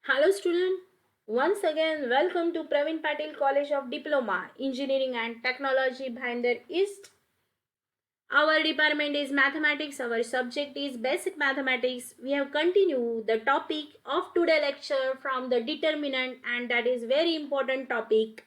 Hello student, once again welcome to Praveen Patil College of Diploma, Engineering and Technology Bhinder East. Our department is mathematics, our subject is basic mathematics. We have continued the topic of today lecture from the determinant, and that is very important topic,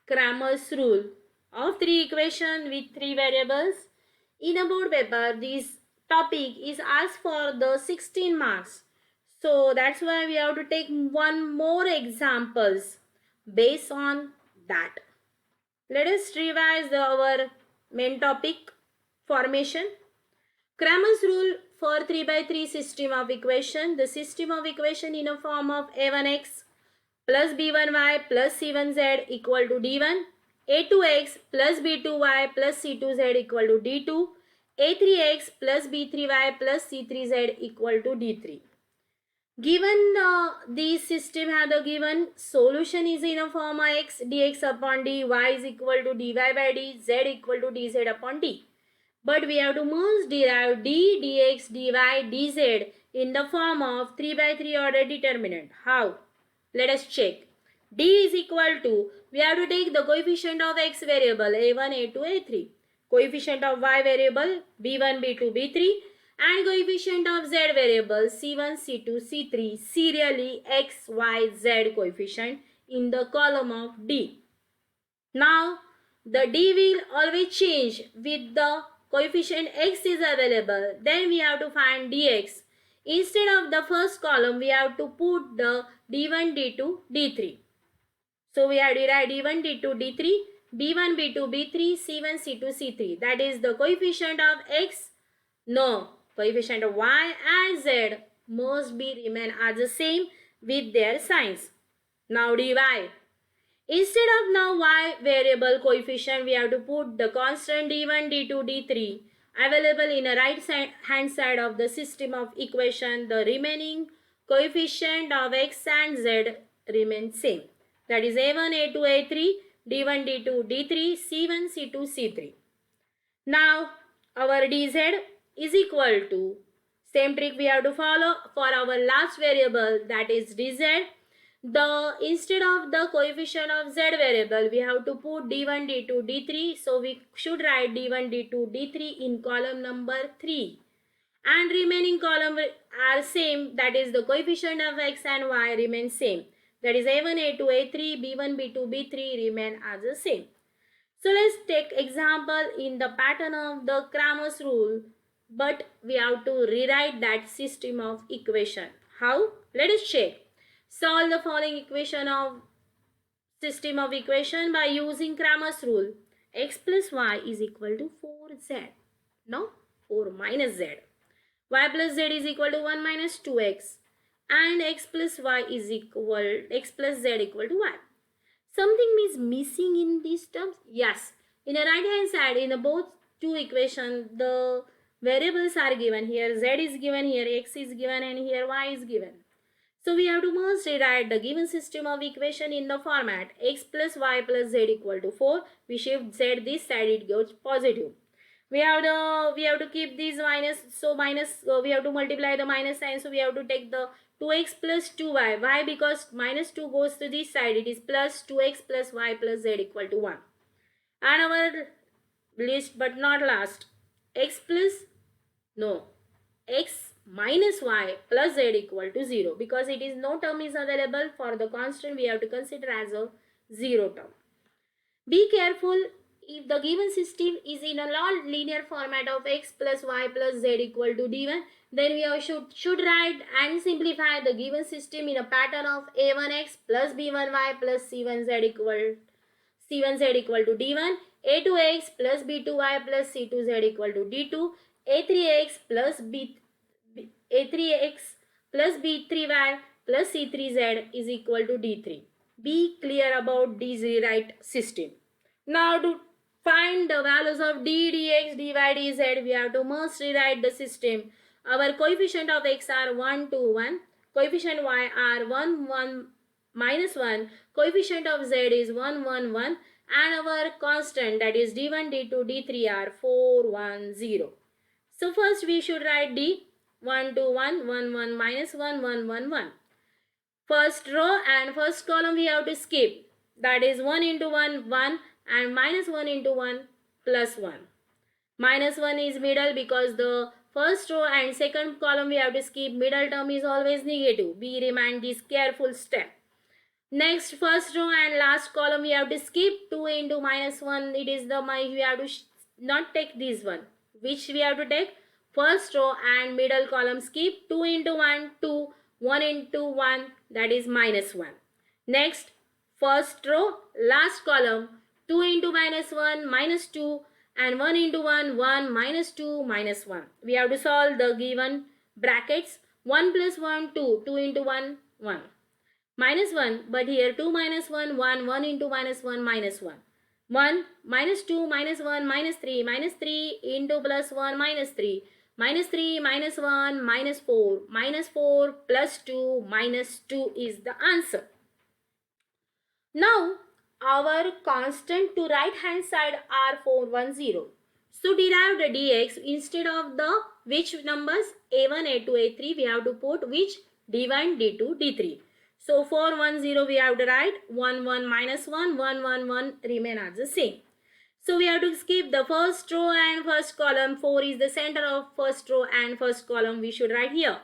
Cramer's rule of three equation with three variables. In a board paper, this topic is asked for the 16 marks. So that's why we have to take one more examples based on that. Let us revise our main topic, formation. Cramer's rule for 3 by 3 system of equation. The system of equation in a form of a1x plus b1y plus c1z equal to d1, a2x plus b2y plus c2z equal to d2, a3x plus b3y plus c3z equal to d3. Given the system have the given solution is in a form of x dx upon dy is equal to dy by d, z equal to dz upon d. But we have to most derive d dx dy dz in the form of 3 by 3 order determinant. How? Let us check. D is equal to, we have to take the coefficient of x variable a1, a2, a3. Coefficient of y variable b1, b2, b3 and coefficient of z variable c1, c2, c3 serially x, y, z coefficient in the column of D. Now the D will always change with the coefficient x is available. Then we have to find dx. Instead of the first column, we have to put the d1, d2, d3. So we have derived d1, d2, d3, b1, b2, b3, c1, c2, c3. That is the coefficient of x. No, coefficient of y and z must be remain as the same with their signs. Now dy. Instead of now y variable coefficient, we have to put the constant d1, d2, d3 available in the right hand side of the system of equation. The remaining coefficient of x and z remain same. That is a1, a2, a3, d1, d2, d3, c1, c2, c3. Now our dz is equal to, same trick we have to follow for our last variable, that is dz. The instead of the coefficient of z variable, we have to put d1, d2, d3. So we should write d1, d2, d3 in column number 3. And remaining column are same, that is the coefficient of x and y remain same. That is a1, a2, a3, b1, b2, b3 remain as the same. So let's take example in the pattern of the Cramer's rule, but we have to rewrite that system of equation. How? Let us check. Solve the following equation of system of equation by using Cramer's rule. X plus y is equal to 4z. No, 4 minus z. Y plus z is equal to 1 minus 2x. And x plus y is equal, x plus z equal to y. Something is missing in these terms? Yes. In the right hand side, in both two equations, the variables are given. Here z is given, here x is given, and here y is given. So we have to first rewrite the given system of equation in the format x plus y plus z equal to 4. We shift z this side, it goes positive. We have to keep these minus, so minus, we have to multiply the minus sign, so we have to take the 2x plus 2y. Why? Because minus 2 goes to this side, it is plus 2x plus y plus z equal to 1. And our list but not last, x plus, no, x minus y plus z equal to 0, because it is no term is available for the constant, we have to consider as a 0 term. Be careful, if the given system is in a non-linear format of x plus y plus z equal to d1, then we should write and simplify the given system in a pattern of a1x plus b1y plus c1z equal to d1, a2x plus b2y plus c2z equal to d2, a3x plus b3y plus c3z is equal to d3. Be clear about this rewrite system. Now to find the values of d, dx, dy, dz, we have to must rewrite the system. Our coefficient of x are 1, 2, 1. Coefficient y are 1, 1, minus 1. Coefficient of z is 1, 1, 1. And our constant, that is d1, d2, d3 are 4, 1, 0. So first we should write d, 1, 2, 1, 1, 1, minus 1, 1, 1, 1. First row and first column we have to skip. That is 1 into 1, 1, and minus 1 into 1, plus 1. Minus 1 is middle because the first row and second column we have to skip. Middle term is always negative. We remind this careful step. Next, first row and last column we have to skip. 2 into minus 1, it is the we have to not take this one. Which we have to take? First row and middle column skip. 2 into 1, 2. 1 into 1, that is minus 1. Next, first row, last column. 2 into minus 1, minus 2. And 1 into 1, 1, minus 2, minus 1. We have to solve the given brackets. 1 plus 1, 2. 2 into 1, 1. Minus 1, but here 2 minus 1, 1, 1 into minus 1, minus 1. 1, minus 2, minus 1, minus 3 into plus 1, minus 3. Minus 3, minus 1, minus 4. Minus 4 plus 2, minus 2 is the answer. Now, our constant to right hand side are 4, 1, 0. So, derive the dx instead of the which numbers a1, a2, a3 we have to put which d1, d2, d3. So, 4, 1, 0 we have to write 1, 1, minus 1, 1, 1, 1 remain as the same. So, we have to skip the first row and first column. 4 is the center of first row and first column we should write here.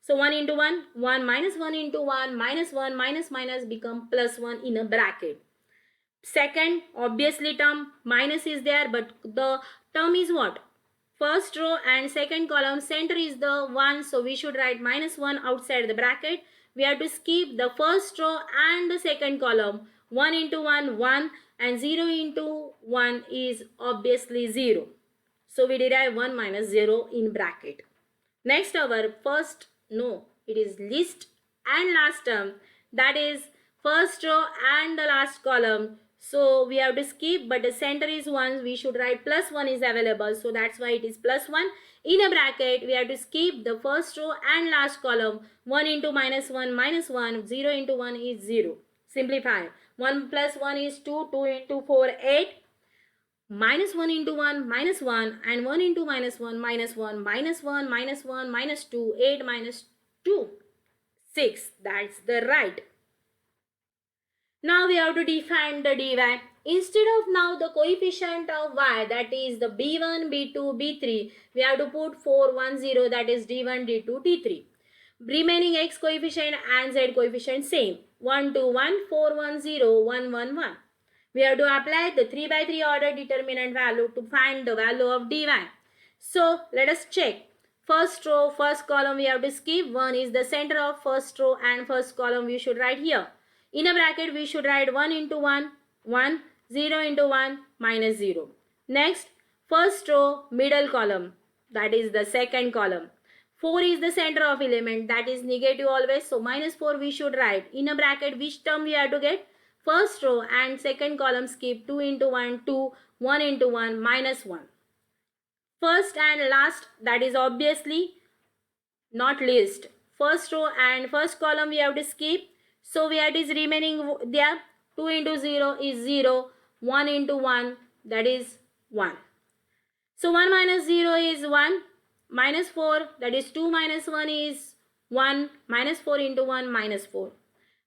So, 1 into 1, 1 minus 1 into 1, minus 1, minus minus become plus 1 in a bracket. Second, obviously term minus is there, but the term is what? First row and second column center is the 1, so we should write minus 1 outside the bracket. We have to skip the first row and the second column. 1 into 1, 1, and 0 into 1 is obviously 0. So we derive 1 minus 0 in bracket. Next, our first, no, it is least and last term. That is first row and the last column. So we have to skip, but the center is 1. We should write plus 1 is available. So that's why it is plus 1. In a bracket, we have to skip the first row and last column. 1 into minus 1, minus 1. 0 into 1 is 0. Simplify. 1 plus 1 is 2. 2 into 4, 8. Minus 1 into 1, minus 1. And 1 into minus 1, minus 1. Minus 1, minus 1, minus 2. 8 minus 2. 6. That's the right. Now we have to define the dy. Instead of now the coefficient of y, that is the b1, b2, b3, we have to put 4, 1, 0, that is d1, d2, d3. Remaining x coefficient and z coefficient same. 1, 2, 1, 4, 1, 0, 1, 1, 1. We have to apply the 3 by 3 order determinant value to find the value of dy. So let us check. First row, first column we have to skip. 1 is the center of first row and first column we should write here. In a bracket, we should write 1 into 1, 1, 0 into 1, minus 0. Next, first row, middle column, that is the second column. 4 is the center of element, that is negative always, so minus 4 we should write. In a bracket, which term we have to get? First row and second column skip. 2 into 1, 2, 1 into 1, minus 1. First and last, that is obviously not least. First row and first column we have to skip. So we have this remaining there. 2 into 0 is 0. 1 into 1, that is 1. So 1 minus 0 is 1. Minus 4, that is 2 minus 1 is 1. Minus 4 into 1, minus 4.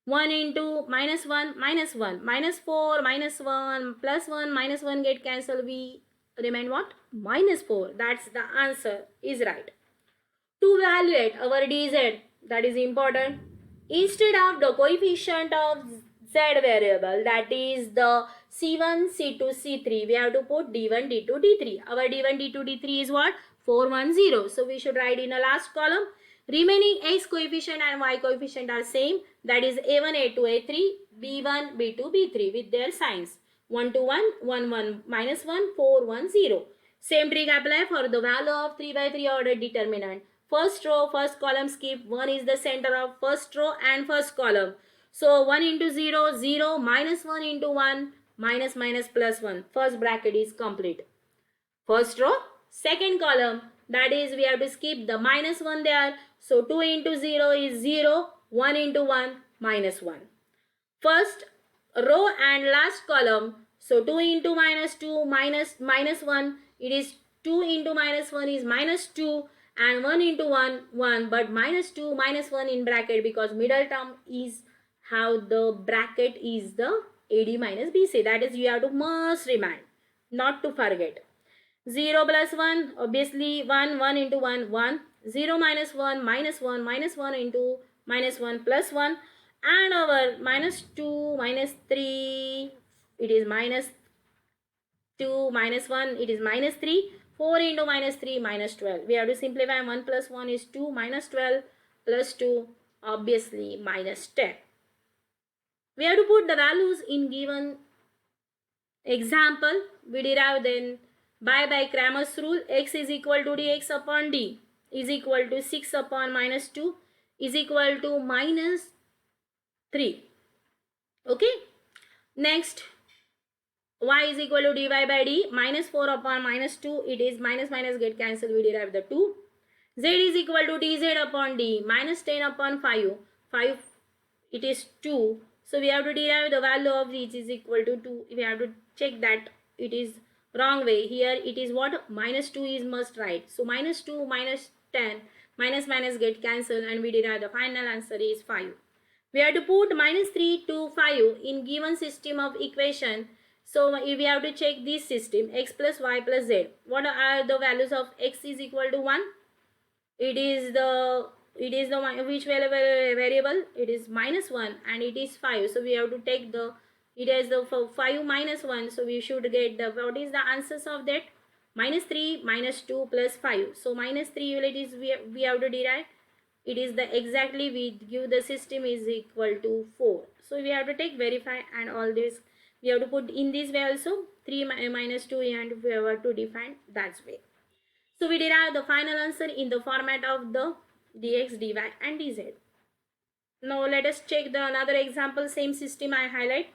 1 into minus 1, minus 1. Minus 4, minus 1, plus 1, minus 1 get cancelled. We remain what? Minus 4. That's the answer is right. To evaluate our dz, that is important. Instead of the coefficient of z variable, that is the c1, c2, c3, we have to put d1, d2, d3. Our d1, d2, d3 is what? 4, 1, 0. So we should write in the last column. Remaining x coefficient and y coefficient are same. That is a1, a2, a3, b1, b2, b3 with their signs. 1 to 1, 1, 1, minus 1, 4, 1, 0. Same trick apply for the value of 3 by 3 order determinant. First row, first column skip. 1 is the center of first row and first column. So 1 into 0, 0, minus 1 into 1, minus minus plus 1. First bracket is complete. First row, second column, that is we have to skip the minus 1 there. So 2 into 0 is 0, 1 into 1, minus 1. First row and last column, so 2 into minus 2, minus 1, it is 2 into minus 1 is minus 2. and 1 into 1 1, but minus 2 minus 1 in bracket, because middle term is how the bracket is the AD minus BC. That is, you have to must remind, not to forget. 0 plus 1, obviously 1, 1 into 1 1, 0 minus 1 minus 1, minus 1 into minus 1 plus 1, and over minus 2 minus 3, it is minus 2 minus 1, it is minus 3, 4 into minus 3 minus 12. We have to simplify. 1 plus 1 is 2, minus 12 plus 2, obviously minus 10. We have to put the values in given example. We derive then by Cramer's rule. X is equal to dx upon d is equal to 6 upon minus 2 is equal to minus 3. Okay. Next, y is equal to dy by d, minus 4 upon minus 2, it is minus minus get cancelled, we derive the 2. Z is equal to dz upon d, minus 10 upon 5, 5 it is 2, so we have to derive the value of which is equal to 2. We have to check that it is wrong way. Here it is what? Minus 2 is must right. So minus 2 minus 10, minus minus get cancelled, and we derive the final answer is 5. We have to put minus 3 to 5 in given system of equation. So we have to check this system, x plus y plus z. What are the values of x is equal to 1? It is the which variable? It is minus 1 and it is 5. So we have to take the, it is the 5 minus 1. So we should get the, what is the answers of that? Minus 3 minus 2 plus 5. So minus 3 it is we have to derive. It is the exactly we give the system is equal to 4. So we have to take verify and all this. We have to put in this way also 3 minus 2 and we have to define that way. So we derive the final answer in the format of the dx, dy and dz. Now let us check the another example, same system I highlight.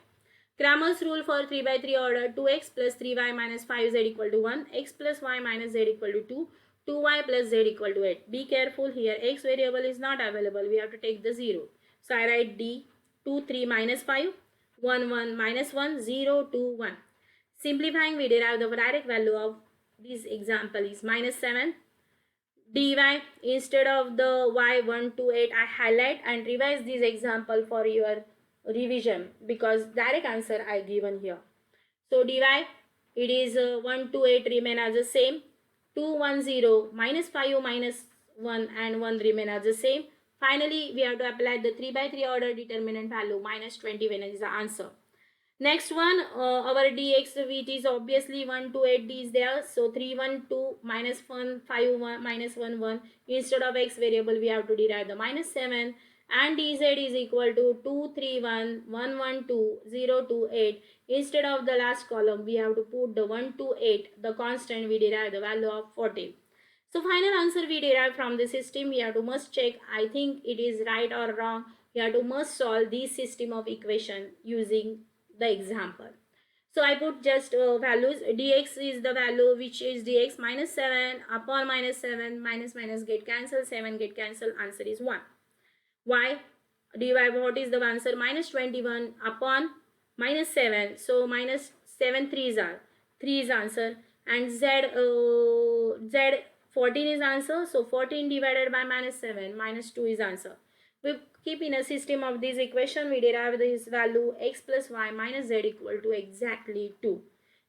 Cramer's rule for 3 by 3 order, 2x plus 3y minus 5z equal to 1, x plus y minus z equal to 2, 2y plus z equal to 8. Be careful here, x variable is not available, we have to take the 0. So I write d, 2, 3 minus 5, 1, 1 minus 1, 0, 2, 1. Simplifying, we derive the direct value of this example is minus 7. dy, instead of the y 1 to 8, I highlight and revise this example for your revision, because direct answer I given here. So dy, it is 1 to 8 remain as the same. 2, 1, 0, minus 5 minus 1 and 1 remain as the same. Finally, we have to apply the 3 by 3 order determinant value, minus 20 when is the answer. Next one, our dx, which is obviously 1 to 8 d is there. So 3, 1, 2, minus 1, 5, 1, minus 1, 1. Instead of x variable, we have to derive the minus 7. And dz is equal to 2, 3, 1, 1, 1, 2, 0, 2, 8. Instead of the last column, we have to put the 1 to 8, the constant, we derive the value of 40. So final answer we derive from the system. We have to must check, I think it is right or wrong. We have to must solve this system of equation using the example. So I put just values. Dx is the value which is dx minus 7 upon minus 7, minus minus get cancelled, 7 get cancelled, answer is 1. Y, dy, what is the answer? Minus 21 upon minus 7. So minus 7 3s are 3 is answer, and z 14 is answer. So 14 divided by minus 7, minus 2 is answer. We keep in a system of this equation, we derive this value x plus y minus z equal to exactly 2.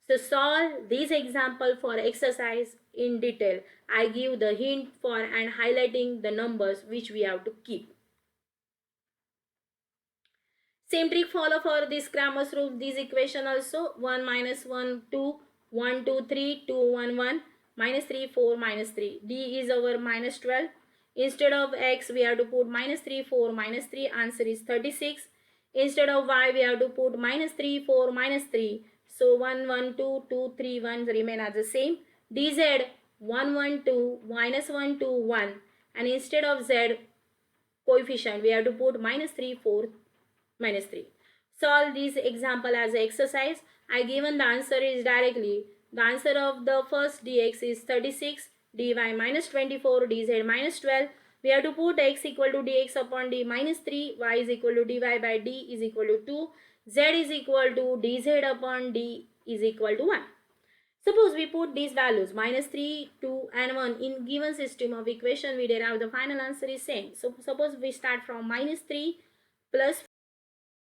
So solve this example for exercise in detail. I give the hint for and highlighting the numbers which we have to keep. Same trick follow for this Cramer's rule, this equation also. 1 minus 1 2, 1 2 3, 2 1 1, minus 3 4 minus 3. D is our minus 12. Instead of x, we have to put minus 3, 4, minus 3. Answer is 36. Instead of y, we have to put minus 3, 4, minus 3. So 1, 1, 2, 2, 3, 1 remain as the same. dz 1, 1, 2, minus 1, 2, 1. And instead of z coefficient, we have to put minus 3, 4, minus 3. Solve this example as an exercise. I given the answer is directly. The answer of the first dx is 36. dy minus 24, dz minus 12. We have to put x equal to dx upon d minus 3, y is equal to dy by d is equal to 2, z is equal to dz upon d is equal to 1. Suppose we put these values -3, 2 and 1 in given system of equation we derive the final answer is same. So suppose we start from -3 plus